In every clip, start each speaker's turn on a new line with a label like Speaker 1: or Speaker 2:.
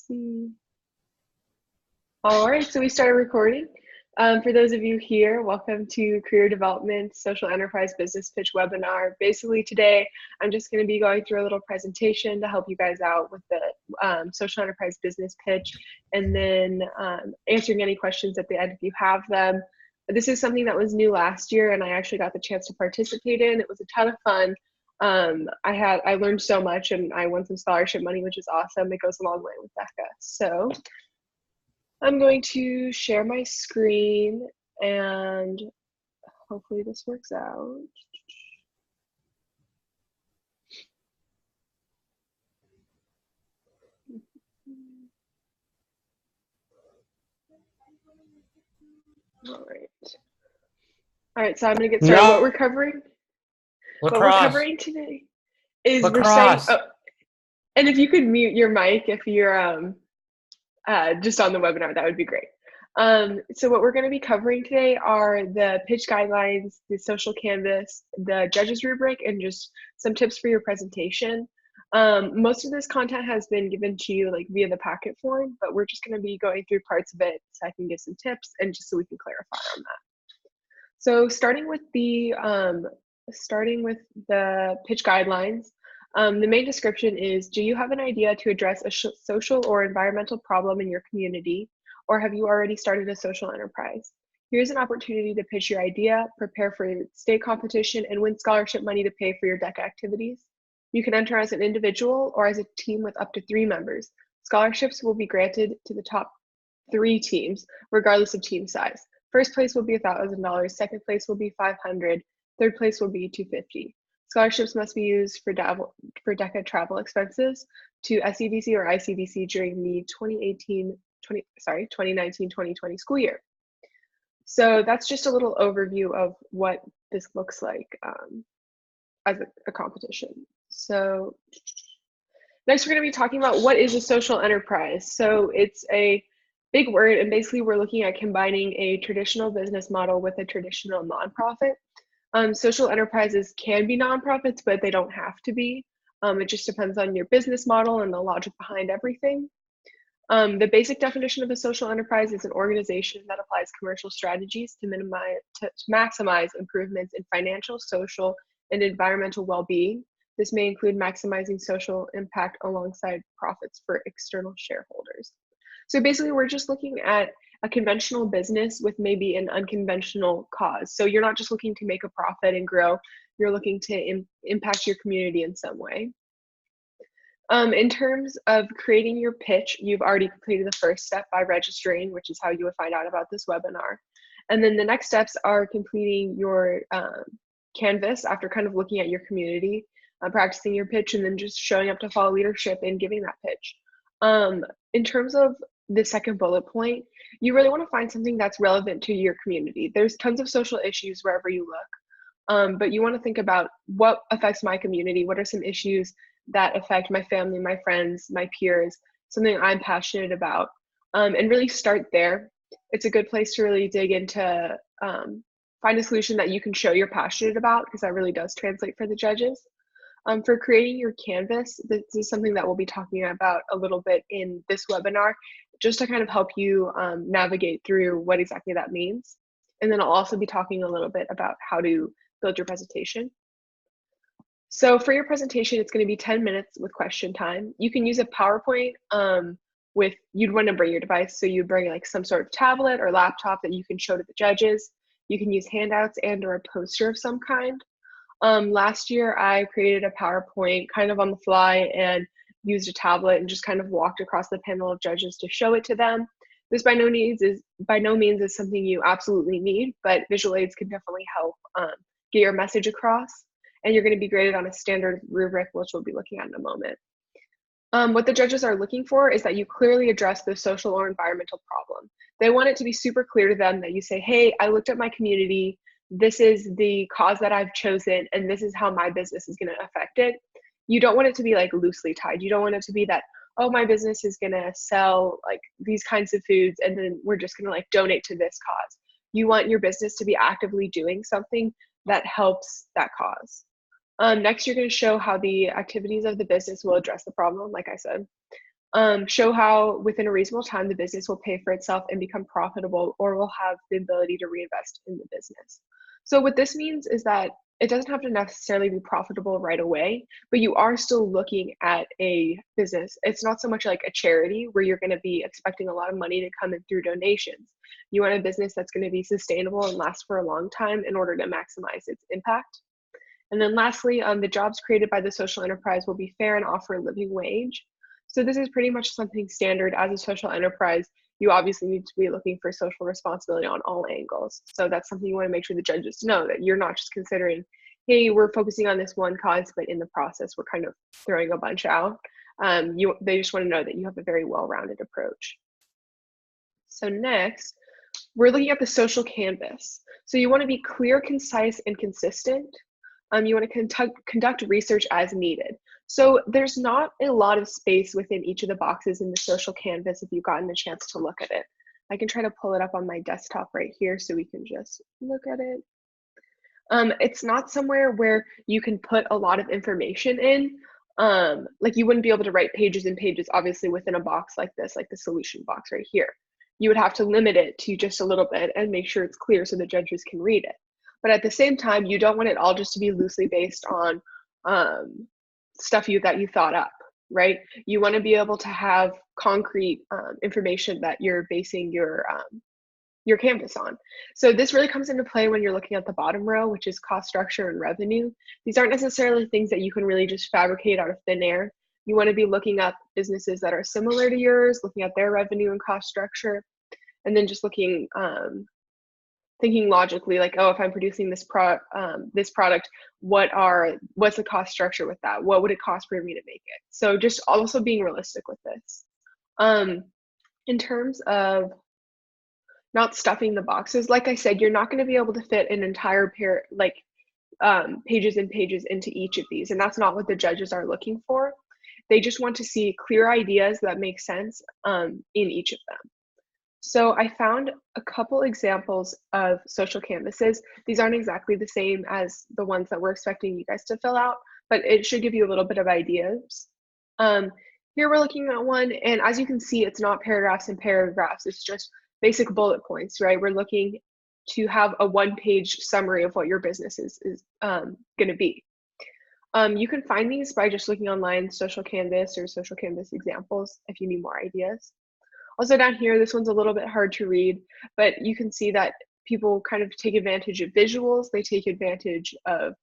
Speaker 1: see. All right, so we started recording. For those of you here, welcome to Career Development Social Enterprise Business Pitch webinar. Basically today, I'm just going to be going through a little presentation to help you guys out with the social enterprise business pitch, and then answering any questions at the end if you have them. This is something that was new last year, and I actually got the chance to participate in. It was a ton of fun. I learned so much, and I won some scholarship money, which is awesome. It goes a long way with DECA. So I'm going to share my screen and hopefully this works out. All right, so I'm going to get started.
Speaker 2: No.
Speaker 1: What we're covering today is
Speaker 2: Lacrosse.
Speaker 1: And if you could mute your mic if you're just on the webinar, that would be great. So what we're going to be covering today are the pitch guidelines, the social canvas, the judges rubric, and just some tips for your presentation. Most of this content has been given to you like via the packet form, but we're just going to be going through parts of it so I can give some tips and just so we can clarify on that. So starting with the pitch guidelines, the main description is, do you have an idea to address a social or environmental problem in your community, or have you already started a social enterprise? Here's an opportunity to pitch your idea, prepare for your state competition, and win scholarship money to pay for your DECA activities. You can enter as an individual or as a team with up to 3 members. Scholarships will be granted to the top 3 teams, regardless of team size. First place will be $1,000, second place will be $500, third place will be $250. Scholarships must be used for DECA travel expenses to SEDC or ICDC during the 2019-2020 school year. So that's just a little overview of what this looks like as a competition. So next we're going to be talking about what is a social enterprise. So it's a big word, and basically we're looking at combining a traditional business model with a traditional nonprofit. Social enterprises can be nonprofits, but they don't have to be. It just depends on your business model and the logic behind everything. The basic definition of a social enterprise is an organization that applies commercial strategies to maximize improvements in financial, social, and environmental well-being. This may include maximizing social impact alongside profits for external shareholders. So basically, we're just looking at a conventional business with maybe an unconventional cause. So you're not just looking to make a profit and grow, you're looking to impact your community in some way. In terms of creating your pitch, you've already completed the first step by registering, which is how you would find out about this webinar. And then the next steps are completing your canvas after kind of looking at your community, practicing your pitch, and then just showing up to follow leadership and giving that pitch. In terms of the second bullet point, you really want to find something that's relevant to your community. There's tons of social issues wherever you look, but you want to think about what affects my community, what are some issues that affect my family, my friends, my peers, something I'm passionate about, and really start there. It's a good place to really dig into, find a solution that you can show you're passionate about, because that really does translate for the judges. For creating your canvas, this is something that we'll be talking about a little bit in this webinar, just to kind of help you navigate through what exactly that means. And then I'll also be talking a little bit about how to build your presentation. So for your presentation, it's going to be 10 minutes with question time. You can use a PowerPoint you'd want to bring your device. So you bring like some sort of tablet or laptop that you can show to the judges. You can use handouts and or a poster of some kind. Last year, I created a PowerPoint kind of on the fly and used a tablet and just kind of walked across the panel of judges to show it to them. This by no means is something you absolutely need, but visual aids can definitely help get your message across. And you're going to be graded on a standard rubric, which we'll be looking at in a moment. What the judges are looking for is that you clearly address the social or environmental problem. They want it to be super clear to them that you say, hey, I looked at my community, this is the cause that I've chosen, and this is how my business is going to affect it. You don't want it to be like loosely tied. You don't want it to be that, oh, my business is going to sell like these kinds of foods, and then we're just going to like donate to this cause. You want your business to be actively doing something that helps that cause. Next, you're going to show how the activities of the business will address the problem, like I said. Show how within a reasonable time the business will pay for itself and become profitable, or will have the ability to reinvest in the business. So what this means is that it doesn't have to necessarily be profitable right away, but you are still looking at a business. It's not so much like a charity where you're going to be expecting a lot of money to come in through donations. You want a business that's going to be sustainable and last for a long time in order to maximize its impact. And then lastly, the jobs created by the social enterprise will be fair and offer a living wage. So this is pretty much something standard. As a social enterprise, you obviously need to be looking for social responsibility on all angles. So that's something you want to make sure the judges know, that you're not just considering, hey, we're focusing on this one cause, but in the process, we're kind of throwing a bunch out. They just want to know that you have a very well-rounded approach. So next, we're looking at the social canvas. So you want to be clear, concise, and consistent. You want to conduct research as needed. So there's not a lot of space within each of the boxes in the social canvas if you've gotten a chance to look at it. I can try to pull it up on my desktop right here so we can just look at it. It's not somewhere where you can put a lot of information in. Like you wouldn't be able to write pages and pages, obviously, within a box like this, like the solution box right here. You would have to limit it to just a little bit and make sure it's clear so the judges can read it. But at the same time, you don't want it all just to be loosely based on stuff that you thought up, right? You want to be able to have concrete information that you're basing your canvas on. So this really comes into play when you're looking at the bottom row, which is cost structure and revenue. These aren't necessarily things that you can really just fabricate out of thin air. You want to be looking at businesses that are similar to yours, looking at their revenue and cost structure, and then just looking thinking logically, like, oh, if I'm producing this product, what's the cost structure with that? What would it cost for me to make it? So just also being realistic with this. In terms of not stuffing the boxes, like I said, you're not going to be able to fit an entire pages and pages into each of these, and that's not what the judges are looking for. They just want to see clear ideas that make sense in each of them. So I found a couple examples of social canvases. These aren't exactly the same as the ones that we're expecting you guys to fill out, but it should give you a little bit of ideas. Here we're looking at one, and as you can see, it's not paragraphs and paragraphs, it's just basic bullet points, right? We're looking to have a one-page summary of what your business is going to be. You can find these by just looking online, social canvas or social canvas examples, if you need more ideas. Also down here, this one's a little bit hard to read, but you can see that people kind of take advantage of visuals. They take advantage of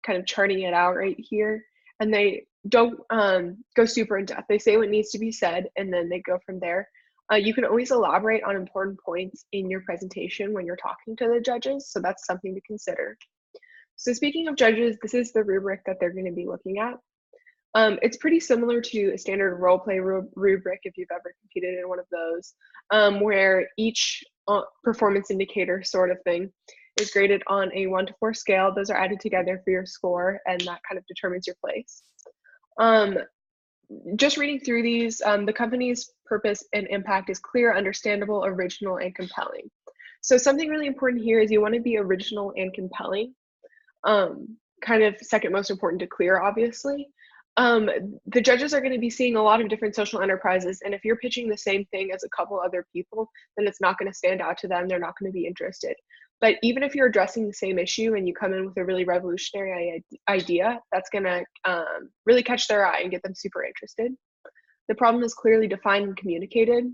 Speaker 1: kind of charting it out right here, and they don't go super in depth. They say what needs to be said, and then they go from there. You can always elaborate on important points in your presentation when you're talking to the judges, so that's something to consider. So speaking of judges, this is the rubric that they're going to be looking at. It's pretty similar to a standard role play rubric if you've ever competed in one of those, where each performance indicator sort of thing is graded on a 1 to 4 scale. Those are added together for your score, and that kind of determines your place. Just reading through these, the company's purpose and impact is clear, understandable, original, and compelling. So something really important here is you want to be original and compelling. Kind of second most important to clear, obviously. The judges are going to be seeing a lot of different social enterprises, and if you're pitching the same thing as a couple other people, then it's not going to stand out to them. They're not going to be interested. But even if you're addressing the same issue and you come in with a really revolutionary idea, that's going to really catch their eye and get them super interested. The problem is clearly defined and communicated.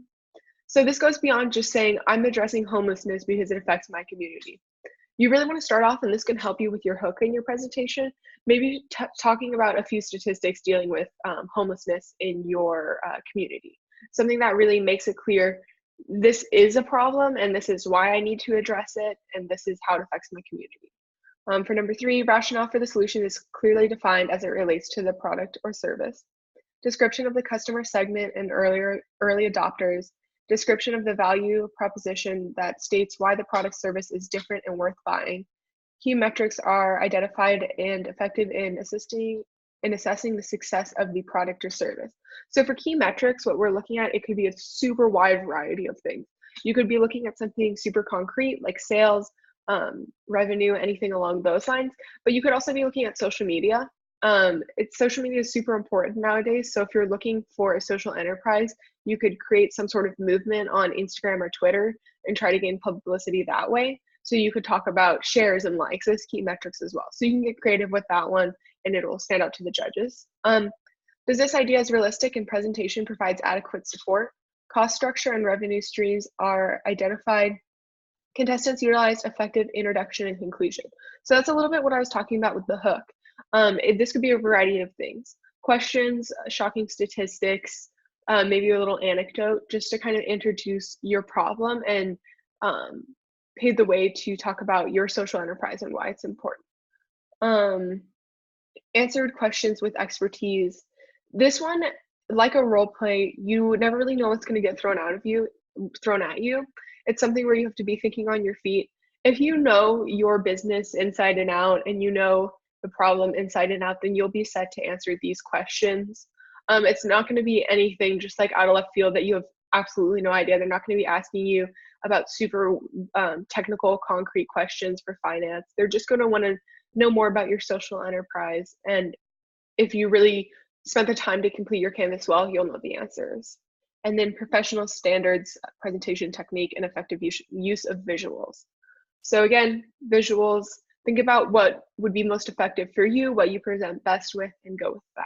Speaker 1: So this goes beyond just saying, I'm addressing homelessness because it affects my community. You really want to start off, and this can help you with your hook in your presentation, maybe talking about a few statistics dealing with homelessness in your community. Something that really makes it clear, this is a problem and this is why I need to address it, and this is how it affects my community. For number 3, rationale for the solution is clearly defined as it relates to the product or service. Description of the customer segment and early adopters. Description of the value proposition that states why the product service is different and worth buying. Key metrics are identified and effective in assessing the success of the product or service. So for key metrics, what we're looking at, it could be a super wide variety of things. You could be looking at something super concrete like sales, revenue, anything along those lines, but you could also be looking at social media. Social media is super important nowadays. So if you're looking for a social enterprise, you could create some sort of movement on Instagram or Twitter and try to gain publicity that way. So you could talk about shares and likes as key metrics as well. So you can get creative with that one and it will stand out to the judges. Does this idea is realistic and presentation provides adequate support? Cost structure and revenue streams are identified. Contestants utilized effective introduction and conclusion. So that's a little bit what I was talking about with the hook. This could be a variety of things. Questions, shocking statistics, maybe a little anecdote, just to kind of introduce your problem and pave the way to talk about your social enterprise and why it's important. Answered questions with expertise. This one, like a role play, you would never really know what's going to get thrown at you. It's something where you have to be thinking on your feet. If you know your business inside and out and you know the problem inside and out, then you'll be set to answer these questions. It's not going to be anything just like out of left field that you have absolutely no idea. They're not going to be asking you about super technical, concrete questions for finance. They're just going to want to know more about your social enterprise. And if you really spent the time to complete your Canvas well, you'll know the answers. And then professional standards, presentation technique, and effective use of visuals. So again, visuals, think about what would be most effective for you, what you present best with, and go with that.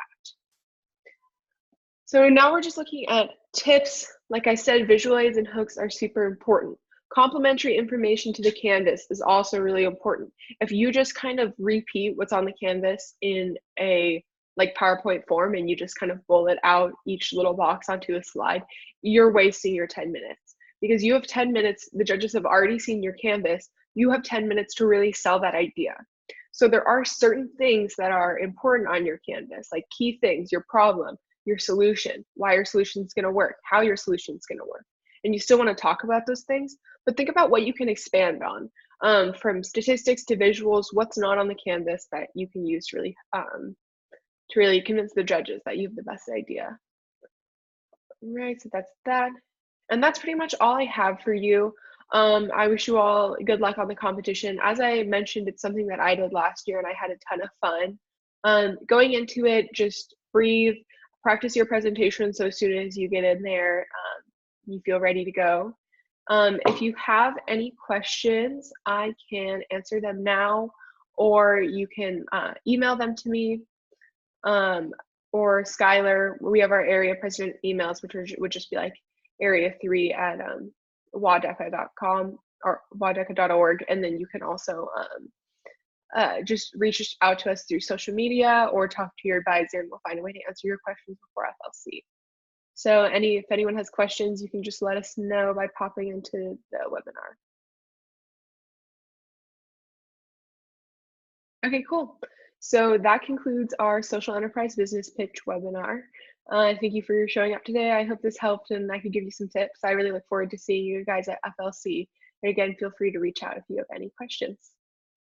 Speaker 1: So now we're just looking at tips. Like I said, visual aids and hooks are super important. Complementary information to the canvas is also really important. If you just kind of repeat what's on the canvas in a like PowerPoint form and you just kind of bullet out each little box onto a slide, you're wasting your 10 minutes because you have 10 minutes. The judges have already seen your canvas. You have 10 minutes to really sell that idea. So there are certain things that are important on your canvas, like key things, your problem, your solution, why your solution is going to work, how your solution is going to work. And you still want to talk about those things, but think about what you can expand on, from statistics to visuals, what's not on the canvas that you can use to really convince the judges that you have the best idea. Right, so that's that. And that's pretty much all I have for you. I wish you all good luck on the competition. As I mentioned, it's something that I did last year and I had a ton of fun. Going into it, just breathe, practice your presentation so as soon as you get in there, you feel ready to go. If you have any questions, I can answer them now, or you can email them to me, or Skylar. We have our area president emails, which would just be like area3 at WADECA.com or WADECA.org, and then you can also just reach out to us through social media or talk to your advisor and we'll find a way to answer your questions before FLC. So if anyone has questions, you can just let us know by popping into the webinar. Okay, cool. So that concludes our social enterprise business pitch webinar. Thank you for showing up today. I hope this helped and I could give you some tips. I really look forward to seeing you guys at FLC. And again, feel free to reach out if you have any questions.